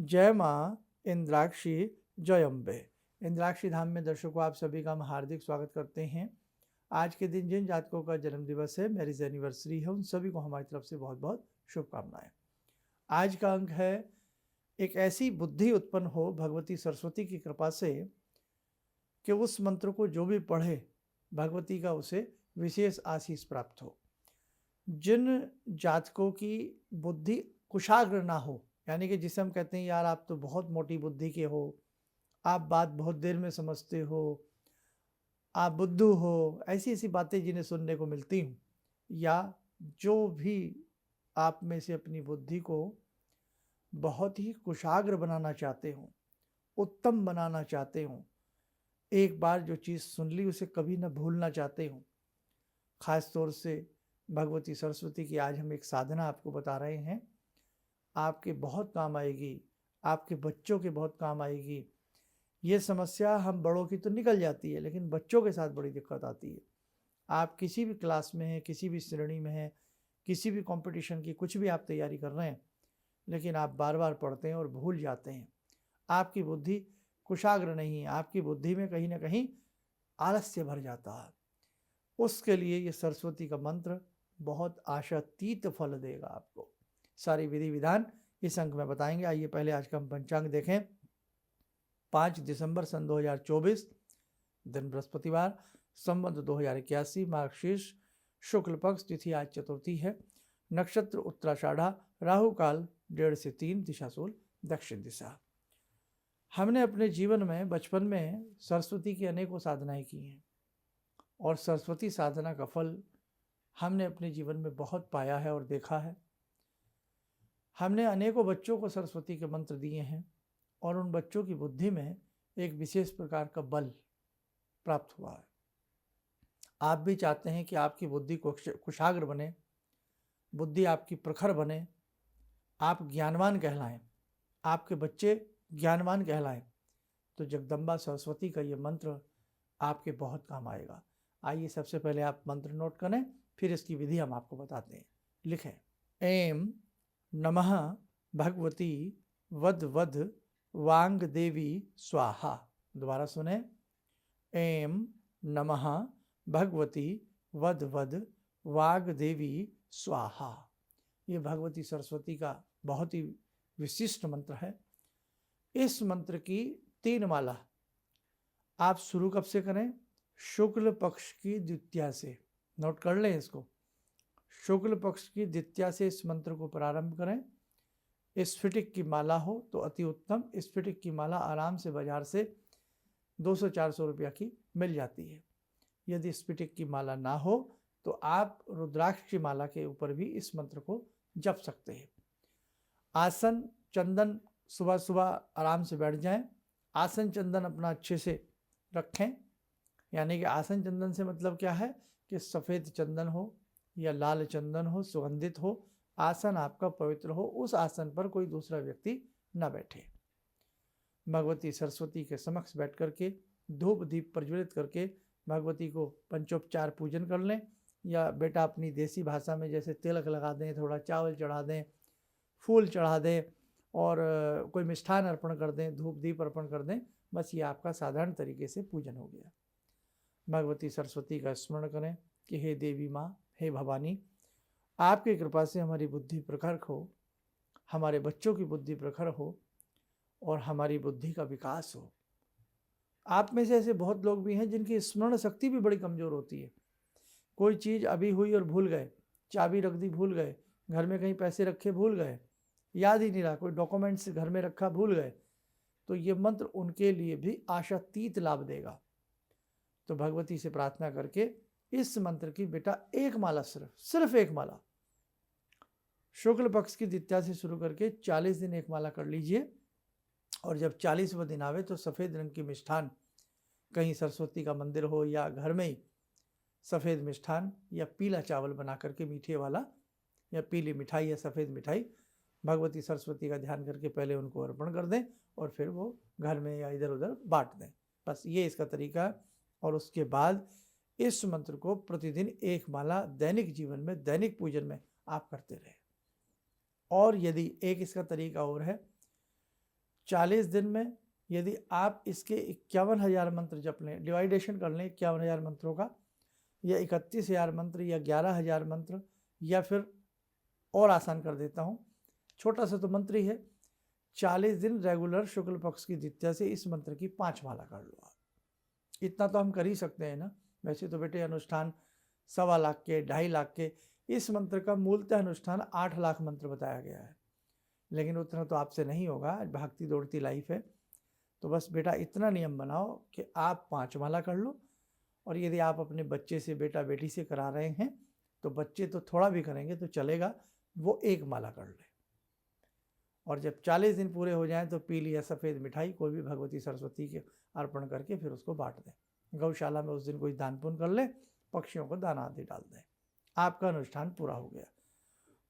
जय माँ इंद्राक्षी जय अम्बे। इंद्राक्षी धाम में दर्शकों आप सभी का हम हार्दिक स्वागत करते हैं। आज के दिन जिन जातकों का जन्म दिवस है, मैरिज एनिवर्सरी है, उन सभी को हमारी तरफ से बहुत बहुत शुभकामनाएं। आज का अंक है एक ऐसी बुद्धि उत्पन्न हो भगवती सरस्वती की कृपा से कि उस मंत्र को जो भी पढ़े भगवती का उसे विशेष आशीष प्राप्त हो। जिन जातकों की बुद्धि कुशाग्र ना हो, यानी कि जिसे हम कहते हैं यार आप तो बहुत मोटी बुद्धि के हो, आप बात बहुत देर में समझते हो, आप बुद्धू हो, ऐसी ऐसी बातें जिन्हें सुनने को मिलती हूँ, या जो भी आप में से अपनी बुद्धि को बहुत ही कुशाग्र बनाना चाहते हो, उत्तम बनाना चाहते हो, एक बार जो चीज़ सुन ली उसे कभी न भूलना चाहते हो, खास तौर से भगवती सरस्वती की आज हम एक साधना आपको बता रहे हैं। आपके बहुत काम आएगी, आपके बच्चों के बहुत काम आएगी। ये समस्या हम बड़ों की तो निकल जाती है, लेकिन बच्चों के साथ बड़ी दिक्कत आती है। आप किसी भी क्लास में हैं, किसी भी श्रेणी में हैं, किसी भी कंपटीशन की कुछ भी आप तैयारी कर रहे हैं, लेकिन आप बार बार पढ़ते हैं और भूल जाते हैं। आपकी बुद्धि कुशाग्र नहीं है, आपकी बुद्धि में कहीं ना कहीं आलस्य भर जाता है। उसके लिए ये सरस्वती का मंत्र बहुत आशातीत फल देगा आपको। सारी विधि विधान इस अंक में बताएंगे। आइए पहले आज का हम पंचांग देखें। 5 दिसंबर सन 2024, दिन बृहस्पतिवार, संवत 2081, मार्गशीर्ष शुक्ल पक्ष, तिथि आज चतुर्थी है, नक्षत्र उत्तराषाढ़ा, राहु काल 1:30 से 3, दिशा सूल दक्षिण दिशा। हमने अपने जीवन में बचपन में सरस्वती की अनेकों साधनाएं की हैं और सरस्वती साधना का फल हमने अपने जीवन में बहुत पाया है और देखा है। हमने अनेकों बच्चों को सरस्वती के मंत्र दिए हैं और उन बच्चों की बुद्धि में एक विशेष प्रकार का बल प्राप्त हुआ है। आप भी चाहते हैं कि आपकी बुद्धि कुशाग्र बने, बुद्धि आपकी प्रखर बने, आप ज्ञानवान कहलाएं, आपके बच्चे ज्ञानवान कहलाएं, तो जगदम्बा सरस्वती का ये मंत्र आपके बहुत काम आएगा। आइए सबसे पहले आप मंत्र नोट करें, फिर इसकी विधि हम आपको बताते हैं। लिखें, ऐं नमः भगवती वद वद वांग देवी स्वाहा। दोबारा सुने, ऐं नमः भगवती वद वद वाग देवी स्वाहा। ये भगवती सरस्वती का बहुत ही विशिष्ट मंत्र है। इस मंत्र की 3 माला आप शुरू कब से करें? शुक्ल पक्ष की द्वितीया से। नोट कर लें इसको, शुक्ल पक्ष की द्वितीया से इस मंत्र को प्रारंभ करें। स्फटिक की माला हो तो अति उत्तम। स्फटिक की माला आराम से बाजार से 200-400 रुपया की मिल जाती है। यदि स्फटिक की माला ना हो तो आप रुद्राक्ष की माला के ऊपर भी इस मंत्र को जप सकते हैं। आसन चंदन, सुबह सुबह आराम से बैठ जाएं। आसन चंदन अपना अच्छे से रखें, यानी कि आसन चंदन से मतलब क्या है कि सफ़ेद चंदन हो या लाल चंदन हो, सुगंधित हो, आसन आपका पवित्र हो, उस आसन पर कोई दूसरा व्यक्ति न बैठे। भगवती सरस्वती के समक्ष बैठ करके धूप दीप प्रज्वलित करके भगवती को पंचोपचार पूजन कर लें, या बेटा अपनी देसी भाषा में जैसे तिलक लगा दें, थोड़ा चावल चढ़ा दें, फूल चढ़ा दें और कोई मिष्ठान अर्पण कर दें, धूप दीप अर्पण कर दें। बस ये आपका साधारण तरीके से पूजन हो गया। भगवती सरस्वती का स्मरण करें कि हे देवी माँ, हे भवानी, आपकी कृपा से हमारी बुद्धि प्रखर हो, हमारे बच्चों की बुद्धि प्रखर हो और हमारी बुद्धि का विकास हो। आप में से ऐसे बहुत लोग भी हैं जिनकी स्मरण शक्ति भी बड़ी कमज़ोर होती है। कोई चीज़ अभी हुई और भूल गए, चाबी रख दी भूल गए, घर में कहीं पैसे रखे भूल गए, याद ही नहीं रहा, कोई डॉक्यूमेंट्स घर में रखा भूल गए, तो ये मंत्र उनके लिए भी आशातीत लाभ देगा। तो भगवती से प्रार्थना करके इस मंत्र की बेटा एक माला, सिर्फ एक माला, शुक्ल पक्ष की द्वितीया से शुरू करके 40 दिन एक माला कर लीजिए। और जब 40वां दिन आवे तो सफ़ेद रंग की मिष्ठान, कहीं सरस्वती का मंदिर हो या घर में ही सफ़ेद मिष्ठान या पीला चावल बना करके मीठे वाला, या पीली मिठाई या सफ़ेद मिठाई, भगवती सरस्वती का ध्यान करके पहले उनको अर्पण कर दें और फिर वो घर में या इधर उधर बांट दें। बस ये इसका तरीका है। और उसके बाद इस मंत्र को प्रतिदिन एक माला दैनिक जीवन में, दैनिक पूजन में आप करते रहें। और यदि एक इसका तरीका और है 40 दिन में यदि आप इसके 51,000 मंत्र जप लें, डिवाइडेशन कर लें 51,000 मंत्रों का, या 31,000 मंत्र, या 11,000 मंत्र, या फिर और आसान कर देता हूँ, छोटा सा तो मंत्र ही है, 40 दिन रेगुलर शुक्ल पक्ष की द्वितीया से इस मंत्र की 5 माला कर लो आप। इतना तो हम कर ही सकते हैं ना। वैसे तो बेटे अनुष्ठान 1.25 लाख के, 2.5 लाख के, इस मंत्र का मूलतः अनुष्ठान 8 लाख मंत्र बताया गया है, लेकिन उतना तो आपसे नहीं होगा, भागती दौड़ती लाइफ है। तो बस बेटा इतना नियम बनाओ कि आप 5 माला कर लो, और यदि आप अपने बच्चे से, बेटा बेटी से करा रहे हैं, तो बच्चे तो थोड़ा भी करेंगे तो चलेगा, वो 1 माला कर ले। और जब 40 दिन पूरे हो जाएं तो पीली या सफ़ेद मिठाई कोई भी भगवती सरस्वती के अर्पण करके फिर उसको बांट दें। गौशाला में उस दिन कोई दान पुण्य कर ले, पक्षियों को दाना आदि डाल दें, आपका अनुष्ठान पूरा हो गया।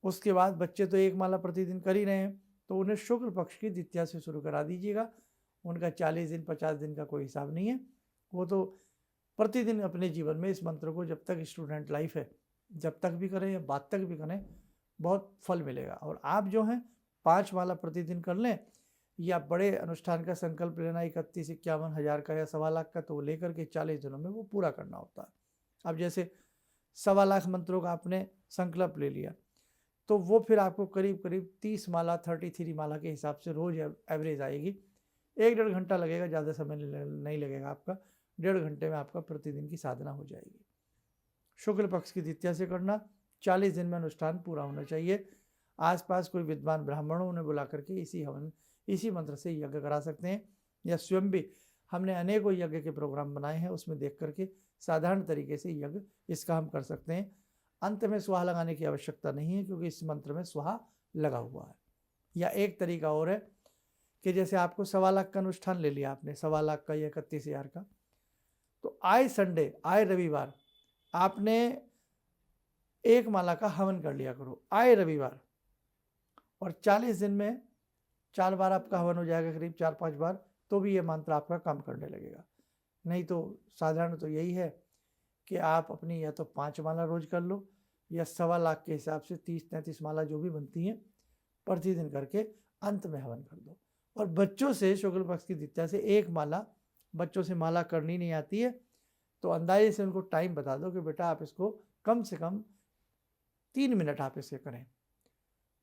उसके बाद बच्चे तो 1 माला प्रतिदिन कर ही रहे हैं, तो उन्हें शुक्ल पक्ष की द्वितीया से शुरू करा दीजिएगा। उनका 40 दिन 50 दिन का कोई हिसाब नहीं है, वो तो प्रतिदिन अपने जीवन में इस मंत्र को, जब तक स्टूडेंट लाइफ है, जब तक भी करें या बाद तक भी करें, बहुत फल मिलेगा। और आप जो हैं 5 माला प्रतिदिन कर लें, या बड़े अनुष्ठान का संकल्प लेना 31-51 हज़ार का या 1.25 लाख का, तो वो लेकर के 40 दिनों में वो पूरा करना होता है। अब जैसे 1.25 लाख मंत्रों का आपने संकल्प ले लिया, तो वो फिर आपको करीब करीब 30 माला, 33 माला के हिसाब से रोज़ एवरेज आएगी। 1-1.5 घंटा लगेगा, ज़्यादा समय नहीं लगेगा आपका, 1.5 घंटे में आपका प्रतिदिन की साधना हो जाएगी। शुक्ल पक्ष की द्वितीया से करना, 40 दिन में अनुष्ठान पूरा होना चाहिए। आसपास कोई विद्वान ब्राह्मण हो, उन्हें बुला करके इसी मंत्र से यज्ञ करा सकते हैं, या स्वयं भी हमने अनेकों यज्ञ के प्रोग्राम बनाए हैं, उसमें देख करके साधारण तरीके से यज्ञ इसका हम कर सकते हैं। अंत में स्वाहा लगाने की आवश्यकता नहीं है, क्योंकि इस मंत्र में स्वाहा लगा हुआ है। या एक तरीका और है कि जैसे आपको 1.25 लाख का अनुष्ठान ले लिया आपने, 1.25 लाख का या 31,000 का, तो आए संडे, आए रविवार आपने 1 माला का हवन कर लिया करो, आए रविवार, और 40 दिन में 4 बार आपका हवन हो जाएगा, करीब 4-5 बार, तो भी ये मंत्र आपका काम करने लगेगा। नहीं तो साधारण तो यही है कि आप अपनी या तो 5 माला रोज कर लो, या 1.25 लाख के हिसाब से 30-33 माला जो भी बनती हैं प्रतिदिन करके अंत में हवन कर दो। और बच्चों से शुक्ल पक्ष की द्वितीया से 1 माला, बच्चों से माला करनी नहीं आती है तो अंदाजे से उनको टाइम बता दो कि बेटा आप इसको कम से कम 3 मिनट आप इसे करें।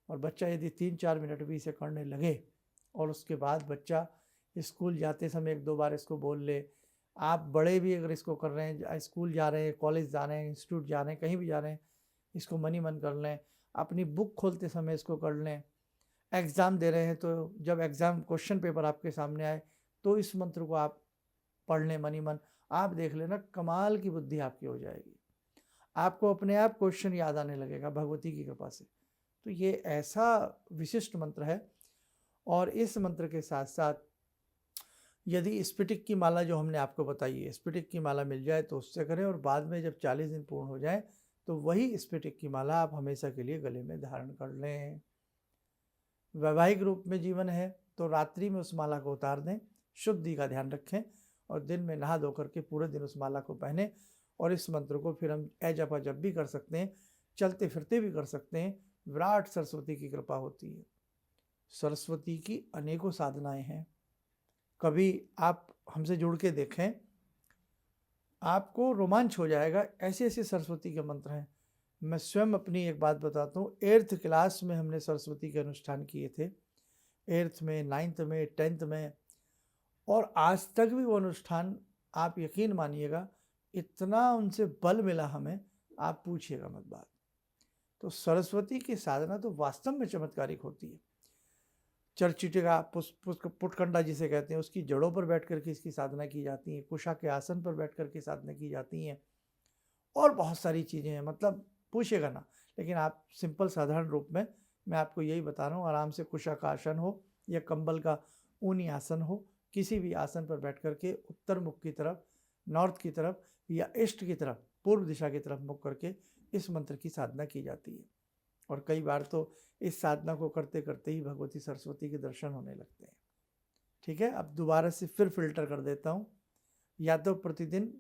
और बच्चा यदि 3-4 मिनट भी इसे करने लगे, और उसके बाद बच्चा स्कूल जाते समय 1-2 बार इसको बोल ले, आप बड़े भी अगर इसको कर रहे हैं, स्कूल जा रहे हैं, कॉलेज जा रहे हैं, इंस्टीट्यूट जा रहे हैं, कहीं भी जा रहे हैं, इसको मन ही मन कर लें। अपनी बुक खोलते समय इसको कर लें। एग्ज़ाम दे रहे हैं तो जब एग्ज़ाम क्वेश्चन पेपर आपके सामने आए तो इस मंत्र को आप पढ़ लें मन ही मन। आप देख लेना कमाल की बुद्धि आपकी हो जाएगी, आपको अपने आप क्वेश्चन याद आने लगेगा भगवती की कृपा से। तो ये ऐसा विशिष्ट मंत्र है। और इस मंत्र के साथ साथ यदि स्फटिक की माला जो हमने आपको बताई है, स्फटिक की माला मिल जाए तो उससे करें, और बाद में जब 40 दिन पूर्ण हो जाए तो वही स्फटिक की माला आप हमेशा के लिए गले में धारण कर लें। वैवाहिक रूप में जीवन है तो रात्रि में उस माला को उतार दें, शुद्धि का ध्यान रखें, और दिन में नहा धो करके पूरे दिन उस माला को पहने। और इस मंत्र को फिर हम जप जब भी कर सकते हैं, चलते फिरते भी कर सकते हैं। विराट सरस्वती की कृपा होती है। सरस्वती की अनेकों साधनाएं हैं, कभी आप हमसे जुड़ के देखें, आपको रोमांच हो जाएगा। ऐसे ऐसे सरस्वती के मंत्र हैं। मैं स्वयं अपनी एक बात बताता हूँ, 8th क्लास में हमने सरस्वती के अनुष्ठान किए थे, 8th में, 9th में, 10th में, और आज तक भी वो अनुष्ठान, आप यकीन मानिएगा, इतना उनसे बल मिला हमें, आप पूछिएगा मत बात। तो सरस्वती की साधना तो वास्तव में चमत्कारिक होती है। चरचिटिका, पुटकंडा जिसे कहते हैं, उसकी जड़ों पर बैठ करके इसकी साधना की जाती है, कुशा के आसन पर बैठ करके साधना की जाती हैं, और बहुत सारी चीज़ें हैं, मतलब पूछेगा ना। लेकिन आप सिंपल साधारण रूप में मैं आपको यही बता रहा हूँ, आराम से कुशा का आसन हो या कंबल का ऊनी आसन हो, किसी भी आसन पर बैठ करके उत्तर मुख की तरफ, नॉर्थ की तरफ या ईस्ट की तरफ, पूर्व दिशा की तरफ मुख करके इस मंत्र की साधना की जाती है। और कई बार तो इस साधना को करते करते ही भगवती सरस्वती के दर्शन होने लगते हैं। ठीक है, अब दोबारा से फिर फिल्टर कर देता हूँ। या तो प्रतिदिन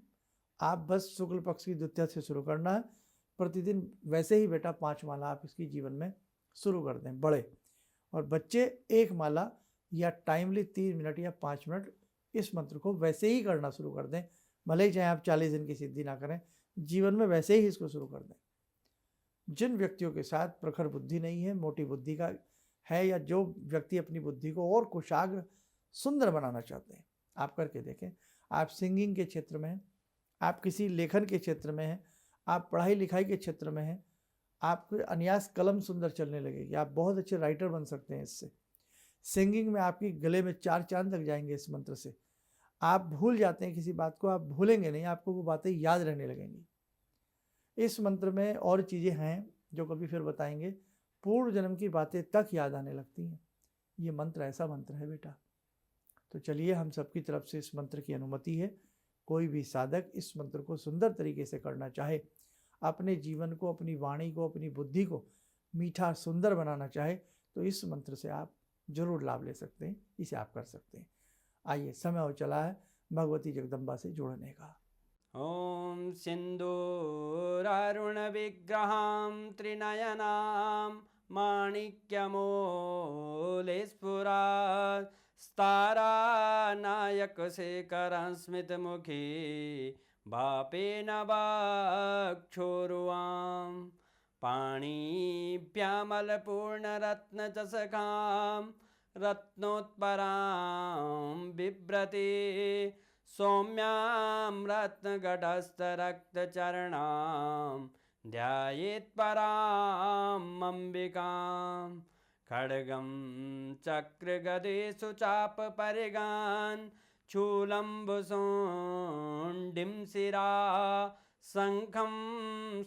आप बस शुक्ल पक्ष की द्वितीया से शुरू करना है, प्रतिदिन वैसे ही बेटा 5 माला आप इसकी जीवन में शुरू कर दें, बड़े। और बच्चे 1 माला या टाइमली 3 मिनट या 5 मिनट इस मंत्र को वैसे ही करना शुरू कर दें। भले ही चाहे आप 40 दिन की सिद्धि ना करें, जीवन में वैसे ही इसको शुरू कर दें। जिन व्यक्तियों के साथ प्रखर बुद्धि नहीं है, मोटी बुद्धि का है, या जो व्यक्ति अपनी बुद्धि को और कुशाग्र सुंदर बनाना चाहते हैं, आप करके देखें। आप सिंगिंग के क्षेत्र में हैं, आप किसी लेखन के क्षेत्र में हैं, आप पढ़ाई लिखाई के क्षेत्र में हैं, आपके अन्यास कलम सुंदर चलने लगेगी, आप बहुत अच्छे राइटर बन सकते हैं इससे। सिंगिंग में आपकी गले में 4 चांद लग जाएंगे इस मंत्र से। आप भूल जाते हैं किसी बात को, आप भूलेंगे नहीं, आपको वो बातें याद रहने लगेंगी। इस मंत्र में और चीज़ें हैं जो कभी फिर बताएंगे। पूर्व जन्म की बातें तक याद आने लगती हैं। ये मंत्र ऐसा मंत्र है बेटा। तो चलिए, हम सबकी तरफ से इस मंत्र की अनुमति है। कोई भी साधक इस मंत्र को सुंदर तरीके से करना चाहे, अपने जीवन को, अपनी वाणी को, अपनी बुद्धि को मीठा सुंदर बनाना चाहे, तो इस मंत्र से आप जरूर लाभ ले सकते हैं। इसे आप कर सकते हैं। आइए, समय हो चला है भगवती जगदम्बा से जुड़ने का। ॐ सिन्दूरारुण विग्रहां त्रिनयनां माणिक्यमूले स्फुरात् स्तारानायकशेखरं स्मितमुखी बापेन वक्षोरुवां पाणिभ्यामलपूर्णरत्नचषकां रत्नोत्परां बिभ्रति सौम्यां रत्नघटस्थरक्तचरणां ध्यायेत् परां अम्बिकां खड्गं चक्रगदेषु चापपरिगान् शूलम्बुशुण्डिं शिरा शङ्खं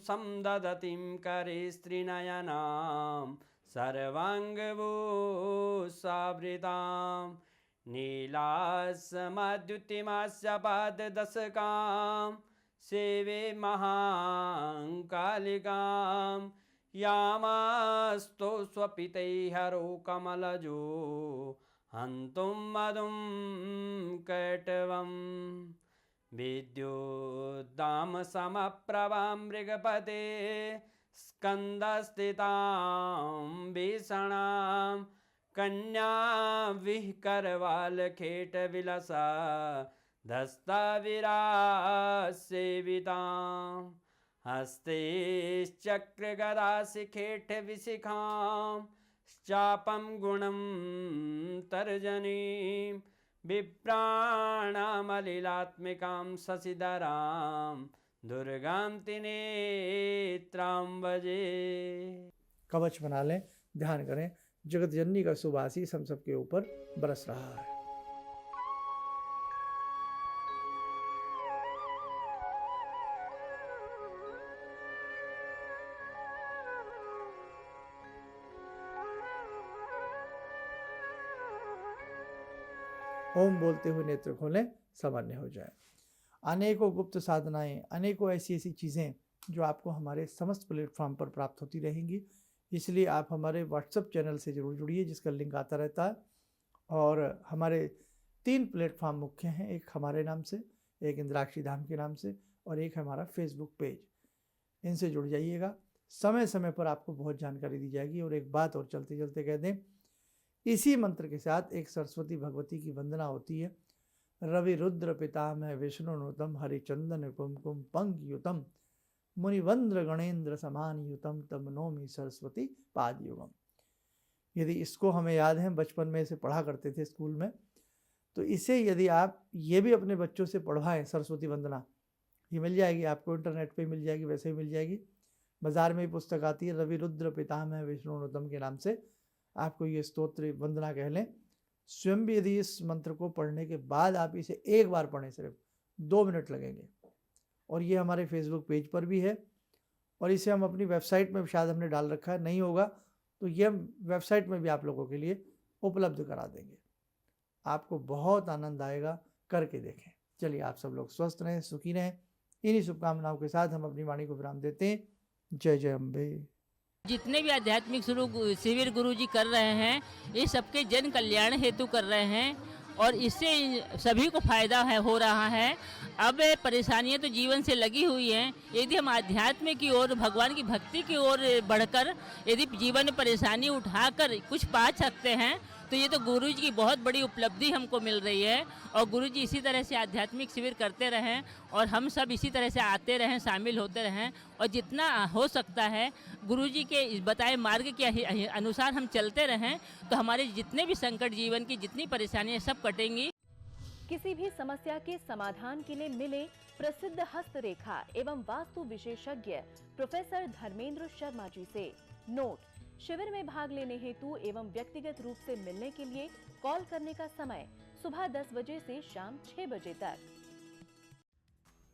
संदधतीं करे स्त्रीनयनां सर्वाङ्गभूषावृताम् नीलासमद्युतिमास्य पाददशकां सेवे महाकालिकां यामास्तो स्वपितैहरो कमलजो हन्तुं मधुं कैटवं विद्युद्दामसमप्रभां मृगपते स्कन्दस्थितां भीषणां कन्या विहकरवालखेटविलसा धस्ताविरासेवितां हस्तेश्चक्रगदाशिखेटविशिखां चापं गुणं तर्जनीं विप्राणामलिलात्मिकां शशिधरां दुर्गां त्रिनेत्रां भजे। कवच बना लें, ध्यान करें। जगत जननी का शुभ आशीष हम सबके ऊपर बरस रहा है। ओम बोलते हुए नेत्र खोलें, सामान्य हो जाए। अनेकों गुप्त साधनाएं, अनेकों ऐसी ऐसी चीज़ें जो आपको हमारे समस्त प्लेटफॉर्म पर प्राप्त होती रहेंगी। इसलिए आप हमारे व्हाट्सएप चैनल से जरूर जुड़िए, जिसका लिंक आता रहता है। और हमारे 3 प्लेटफॉर्म मुख्य हैं, एक हमारे नाम से, एक इंद्राक्षी धाम के नाम से, और एक हमारा फेसबुक पेज। इनसे जुड़ जाइएगा। समय समय पर आपको बहुत जानकारी दी जाएगी। और एक बात और चलते चलते कह दें, इसी मंत्र के साथ एक सरस्वती भगवती की वंदना होती है। रवि रुद्र पितामह विष्णुनुतम हरिचंदन कुमकुम पंकयुतम मुनिवंद्र गणेन्द्र समान युतम तम नौमि सरस्वती पाद युगम। यदि इसको हमें याद है, बचपन में इसे पढ़ा करते थे स्कूल में, तो इसे यदि आप ये भी अपने बच्चों से पढ़वाएं, सरस्वती वंदना, ये मिल जाएगी आपको, इंटरनेट पे मिल जाएगी, वैसे ही मिल जाएगी। बाजार में ही पुस्तक आती है, रवि रुद्र पितामह विष्णुनुतम के नाम से। आपको ये स्तोत्र वंदना कह लें। स्वयं भी यदि इस मंत्र को पढ़ने के बाद आप इसे एक बार पढ़ें, सिर्फ 2 मिनट लगेंगे। और ये हमारे फेसबुक पेज पर भी है, और इसे हम अपनी वेबसाइट में शायद हमने डाल रखा है, नहीं होगा तो ये हम वेबसाइट में भी आप लोगों के लिए उपलब्ध करा देंगे। आपको बहुत आनंद आएगा, करके देखें। चलिए, आप सब लोग स्वस्थ रहें, सुखी रहें। इन्हीं शुभकामनाओं के साथ हम अपनी वाणी को विराम देते हैं। जय जय अम्बे। जितने भी आध्यात्मिक शिविर गुरु जी कर रहे हैं, ये सबके जन कल्याण हेतु कर रहे हैं, और इससे सभी को फायदा हो रहा है। अब परेशानियां तो जीवन से लगी हुई हैं। यदि हम आध्यात्म की ओर, भगवान की भक्ति की ओर बढ़कर यदि जीवन में परेशानी उठाकर कुछ पा सकते हैं, तो ये तो गुरु जी की बहुत बड़ी उपलब्धि हमको मिल रही है। और गुरु जी इसी तरह से आध्यात्मिक शिविर करते रहें और हम सब इसी तरह से आते रहें, शामिल होते रहें और जितना हो सकता है गुरु जी के इस बताए मार्ग के अनुसार हम चलते रहें तो हमारे जितने भी संकट, जीवन की जितनी परेशानियाँ सब कटेंगी। किसी भी समस्या के समाधान के लिए मिले प्रसिद्ध हस्तरेखा एवं वास्तु विशेषज्ञ प्रोफेसर धर्मेंद्र शर्मा जी से। नोट: शिविर में भाग लेने हेतु एवं व्यक्तिगत रूप से मिलने के लिए कॉल करने का समय सुबह 10 बजे से शाम 6 बजे तक।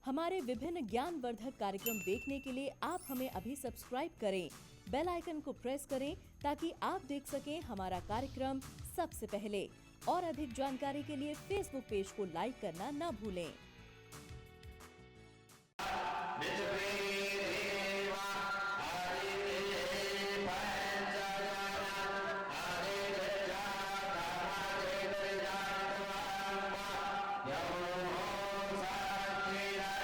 हमारे विभिन्न ज्ञानवर्धक कार्यक्रम देखने के लिए आप हमें अभी सब्सक्राइब करें, बेल आइकन को प्रेस करें ताकि आप देख सकें हमारा कार्यक्रम सबसे पहले। और अधिक जानकारी के लिए फेसबुक पेज को लाइक करना न भूलें।